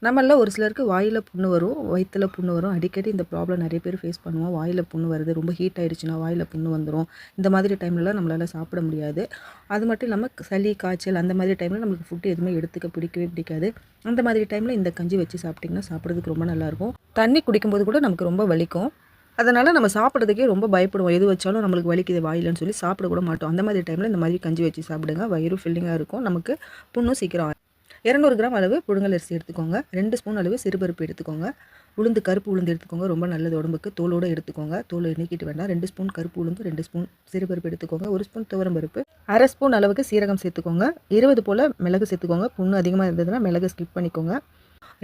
நம்மள ஒரு சிலருக்கு வாயில புண்ணு வரும், வயித்துல புண்ணு வரும். அடிக்கடி இந்த ப்ராப்ளம் நெறைய பேர் ஃபேஸ் பண்ணுவோம். வாயில புண்ணு வருது, ரொம்ப ஹீட் ஆயிடுச்சுன்னா வாயில புண்ணு வந்துரும். இந்த மாதிரி டைம்லலாம் நம்மளால சாப்பிட முடியாது. அது மட்டும் இல்லாம சளி, காய்ச்சல் அந்த மாதிரி டைம்ல நமக்கு ஃபுட் எதுவுமே எடுத்துக்க பிடிக்கவே பிடிக்காது. அந்த மாதிரி டைம்ல இந்த கஞ்சி வச்சு சாப்பிட்டிங்கன்னா சாப்பிட்றதுக்கு ரொம்ப நல்லாயிருக்கும். தண்ணி குடிக்கும்போது கூட நமக்கு ரொம்ப வலிக்கும். அதனால நம்ம சாப்பிட்றதுக்கே ரொம்ப பயப்படுவோம். எது வச்சாலும் நம்மளுக்கு வலிக்குது வாயிலன்னு சொல்லி சாப்பிட கூட மாட்டோம். அந்த மாதிரி டைம்ல இந்த மாதிரி கஞ்சி வச்சு சாப்பிடுங்க. வயிறு ஃபில்லிங்கா இருக்கும். நமக்கு புண்ணும் சீக்கிரம் 200 கிராம் அளவு புழுங்கல் அரிசி எடுத்துக்கோங்க. 2 ஸ்பூன் அளவு சிறுபருப்பு எடுத்துக்கோங்க. உளுந்து, கருப்பு உளுந்து எடுத்துக்கோங்க. ரொம்ப நல்லது உடம்புக்கு. தோலோட எடுத்துக்கோங்க. தோல் நீக்கிட்டு வேண்டாம். 2 ஸ்பூன் கருப்பு உளுந்து, 2 ஸ்பூன் சிறுபருப்பு எடுத்துக்கோங்க. 1 ஸ்பூன் துவரம் பருப்பு, 1/2 ஸ்பூன் அளவுக்கு சீரகம் சேர்த்துக்கோங்க. 20 போல மிளகு சேர்த்துக்கோங்க. புண்ணு அதிகமாக இருந்ததுன்னா மிளகு ஸ்கிப் பண்ணிக்கோங்க.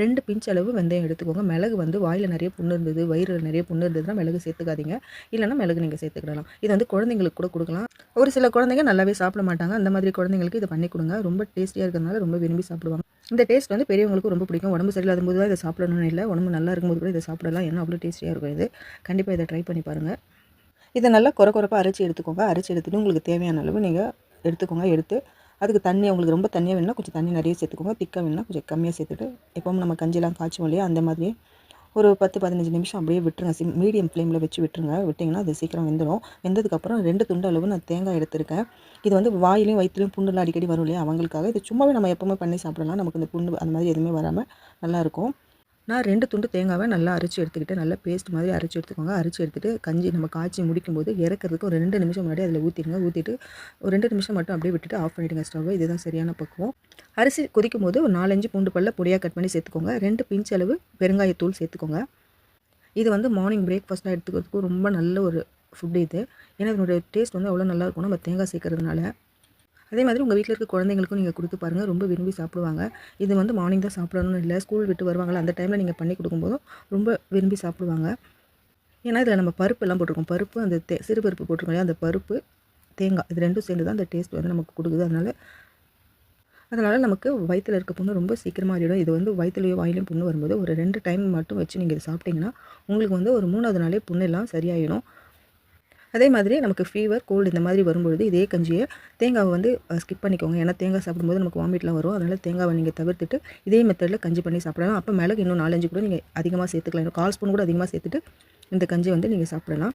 2 பிஞ்ச் அளவு வெந்தயம் எடுத்துக்கோங்க. மிளகு வந்து வாயில நிறைய புண்ணு இருந்தது, வயிறுல நிறைய புண்ணு இருந்ததுன்னா மிளகு சேர்த்துக்காதீங்க. இல்லைன்னா மிளகு நீங்கள் சேர்த்துக்கிடலாம். இது வந்து குழந்தைங்களுக்கு கூட கொடுக்கலாம். ஒரு சில குழந்தைங்க நல்லாவே சாப்பிட மாட்டாங்க. அந்த மாதிரி குழந்தைங்களுக்கு இதை பண்ணி கொடுங்க. ரொம்ப டேஸ்டியாக இருக்கிறதுனால ரொம்ப விரும்பி சாப்பிடுவாங்க. இந்த டேஸ்ட் வந்து பெரியவங்களுக்கும் ரொம்ப பிடிக்கும். உடம்பு சரியில்லாத போது தான் இதை சாப்பிடணும்னு இல்லை, உடம்பு நல்லா இருக்கும்போது கூட இதை சாப்பிடலாம். ஏன்னா அவ்வளோ டேஸ்டியாக இருக்கும் இது. கண்டிப்பாக இதை ட்ரை பண்ணி பாருங்கள். இதை நல்லா கொரப்பாக அரைச்சி எடுத்துக்கோங்க. அரைச்சி எடுத்துகிட்டு உங்களுக்கு தேவையான அளவு நீங்கள் எடுத்துக்கோங்க. எடுத்து அதுக்கு தண்ணி உங்களுக்கு ரொம்ப தண்ணியாக வேணும்னா கொஞ்சம் தண்ணி நிறைய சேர்த்துக்கோங்க. திக்காக வேணும்னா கொஞ்சம் கம்மியாக சேர்த்துட்டு எப்பவும் நம்ம கஞ்சிலாம் காய்ச்சுவோம் இல்லையா, அந்த மாதிரி ஒரு 10-15 நிமிஷம் அப்படியே விட்டுருங்க. மீடியம் ஃப்ளேமில் வச்சு விட்டுருங்க. விட்டிங்கன்னா அது சீக்கிரம் வெந்துடும். வெந்ததுக்கப்புறம் 2 துண்டு அளவு நான் தேங்காய் எடுத்திருக்கேன். இது வந்து வாயிலையும் வயிற்றுலையும் புண்ணுலாம் அடிக்கடி வரும் இல்லையா, அவங்களுக்காக. இது சும்மாவே நம்ம எப்பவுமே பண்ணி சாப்பிடலாம். நமக்கு இந்த புண்ணு அந்த மாதிரி எதுவுமே வராமல் நல்லாயிருக்கும். நான் 2 துண்டு தேங்காவை நல்லா அரைச்சி எடுத்துக்கிட்டு நல்லா பேஸ்ட் மாதிரி அரைச்சி எடுத்துக்கோங்க. அரைச்சி எடுத்துகிட்டு கஞ்சி நம்ம காய்ச்சி முடிக்கும்போது இறக்கிறதுக்கு ஒரு 2 நிமிஷம் முன்னாடி அதில் ஊற்றிடுங்க. ஊற்றிட்டு ஒரு 2 நிமிஷம் மட்டும் அப்படியே விட்டுட்டு ஆஃப் பண்ணிவிடுங்க ஸ்டவ்வை. இதுதான் சரியான பக்குவம். அரிசி கொதிக்கும் போது ஒரு 4-5 பூண்டு பல்ல பொடியாக கட் பண்ணி சேர்த்துக்கோங்க. 2 பிஞ்ச் அளவு பெருங்காயத்தூள் சேர்த்துக்கோங்க. இது வந்து மார்னிங் பிரேக்ஃபாஸ்ட்டாக எடுத்துக்கிறதுக்கு ரொம்ப நல்ல ஒரு ஃபுட்டு இது. ஏன்னா இதனுடைய டேஸ்ட் வந்து அவ்வளோ நல்லாயிருக்கும் நம்ம தேங்காய் சேர்க்கறதுனால. அதே மாதிரி உங்கள் வீட்டில் இருக்க குழந்தைங்களுக்கும் நீங்கள் கொடுத்து பாருங்கள். ரொம்ப விரும்பி சாப்பிடுவாங்க. இது வந்து மார்னிங் தான் சாப்பிடணும்னு இல்லை, ஸ்கூல் விட்டு வருவாங்களா அந்த டைமில் நீங்கள் பண்ணி கொடுக்கும்போதும் ரொம்ப விரும்பி சாப்பிடுவாங்க. ஏன்னா இதில் நம்ம பருப்புலாம் போட்டிருக்கோம். பருப்பு அந்த சிறுபருப்பு போட்டிருக்கோம் இல்லையா, அந்த பருப்பு, தேங்காய் இது 2ம் சேர்ந்து தான் அந்த டேஸ்ட் வந்து நமக்கு கொடுக்குது. அதனால் நமக்கு வயிற்றில் இருக்க புண்ணு ரொம்ப சீக்கிரமாக ஆறிடும். இது வந்து வயிற்றுலையோ வாயிலையும் புண்ணு வரும்போது ஒரு 2 டைம் மட்டும் வச்சு நீங்கள் இதை சாப்பிட்டிங்கன்னா உங்களுக்கு வந்து ஒரு 3வது நாளே புண்ணெல்லாம் சரியாயிடும். அதே மாதிரி நமக்கு ஃபீவர், கோல்டு இந்த மாதிரி வரும்பொழுது இதே கஞ்சியை தேங்காவை வந்து ஸ்கிப் பண்ணிக்கோங்க. ஏன்னா தேங்காய் சாப்பிடும்போது நமக்கு வாமிட்லாம் வரும். அதனால் தேங்காவை நீங்கள் தவிர்த்துட்டு இதே மெத்தடில் கஞ்சி பண்ணி சாப்பிடலாம். அப்போ மிளகு இன்னும் 4-5 கூட நீங்கள் அதிகமாக சேர்த்துக்கலாம். 1/4 ஸ்பூன் கூட அதிகமாக சேர்த்துட்டு இந்த கஞ்சி வந்து நீங்கள் சாப்பிடலாம்.